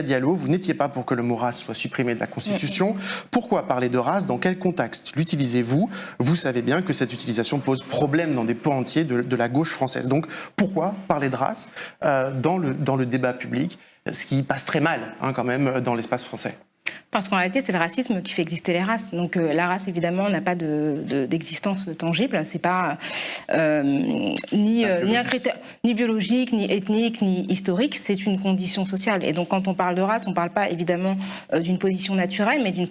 Diallo, vous n'étiez pas pour que le mot race soit supprimé de la Constitution. Pourquoi parler de race? Dans quel contexte l'utilisez-vous? Vous savez bien que cette utilisation pose problème dans des pans entiers de la gauche française. Donc pourquoi parler de race dans le débat public, ce qui passe très mal quand même dans l'espace français? Parce qu'en réalité, c'est le racisme qui fait exister les races. Donc la race, évidemment, n'a pas d'existence tangible. C'est pas ni un critère, ni biologique, ni ethnique, ni historique. C'est une condition sociale. Et donc, quand on parle de race, on ne parle pas évidemment d'une position naturelle, mais d'une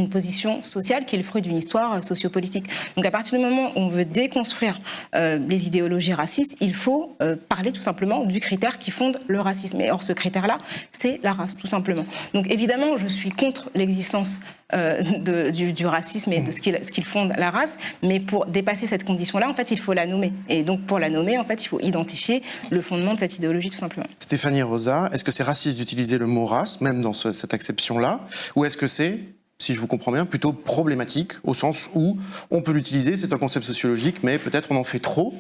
position sociale qui est le fruit d'une histoire sociopolitique. Donc, à partir du moment où on veut déconstruire les idéologies racistes, il faut parler tout simplement du critère qui fonde le racisme. Et or, ce critère-là, c'est la race, tout simplement. Donc, évidemment, je suis contre l'existence du racisme et de ce qu'il fonde la race, mais pour dépasser cette condition-là, en fait, il faut la nommer. Et donc, pour la nommer, en fait, il faut identifier le fondement de cette idéologie, tout simplement. Stéphanie Rosa, est-ce que c'est raciste d'utiliser le mot race, même dans cette acception-là, ou est-ce que c'est, si je vous comprends bien, plutôt problématique, au sens où on peut l'utiliser, c'est un concept sociologique, mais peut-être on en fait trop,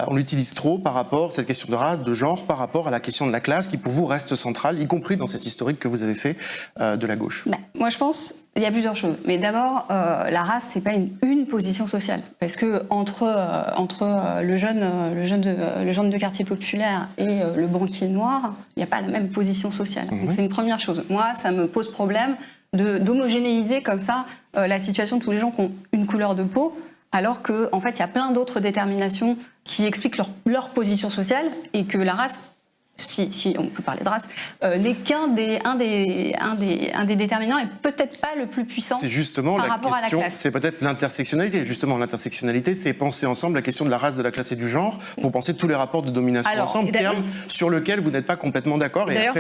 on l'utilise trop par rapport à cette question de race, de genre, par rapport à la question de la classe, qui pour vous reste centrale, y compris dans cette historique que vous avez fait de la gauche. Moi je pense il y a plusieurs choses. Mais d'abord, la race, c'est pas une position sociale. Parce que entre le jeune de quartier populaire et le banquier noir, il n'y a pas la même position sociale. Donc c'est une première chose. Moi, ça me pose problème d'homogénéiser comme ça la situation de tous les gens qui ont une couleur de peau, alors qu'en fait, il y a plein d'autres déterminations qui expliquent leur position sociale et que la race, si on peut parler de race, n'est qu'un des déterminants et peut-être pas le plus puissant. C'est justement par la rapport question, à la classe. c'est peut-être l'intersectionnalité. Justement, l'intersectionnalité, c'est penser ensemble la question de la race, de la classe et du genre pour penser tous les rapports de domination ensemble, terme sur lequel vous n'êtes pas complètement d'accord. D'ailleurs,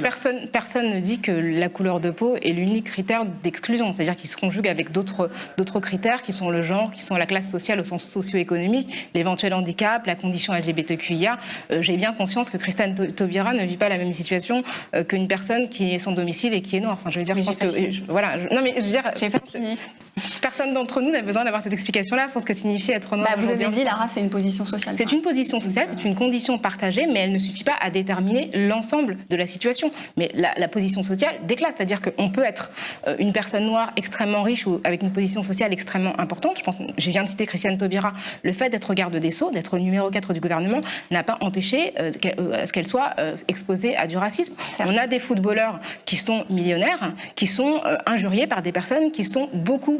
personne ne dit que la couleur de peau est l'unique critère d'exclusion. C'est-à-dire qu'il se conjugue avec d'autres critères qui sont le genre, qui sont la classe sociale au sens socio-économique, l'éventuel handicap, la condition LGBTQIA. J'ai bien conscience que Christiane Taubira ne vit pas la même situation qu'une personne qui est sans domicile et qui est noire. Enfin, je veux dire, je pense que non, mais je veux dire, personne d'entre nous n'a besoin d'avoir cette explication-là sans ce que signifie être noir. Vous avez dit la race, c'est une position sociale. C'est une position sociale, c'est une condition partagée, mais elle ne suffit pas à déterminer l'ensemble de la situation. Mais la position sociale déclasse, c'est-à-dire qu'on peut être une personne noire extrêmement riche ou avec une position sociale extrêmement importante. Je viens de citer Christiane Taubira. Le fait d'être garde des Sceaux, d'être numéro 4 du gouvernement, n'a pas empêché qu'elle soit exposée à du racisme. On a des footballeurs qui sont millionnaires, qui sont injuriés par des personnes qui sont beaucoup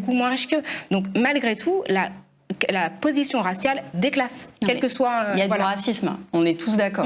moins riches qu'eux. Donc malgré tout, la position raciale déclasse, quel que soit... Il y a du racisme, on est tous d'accord.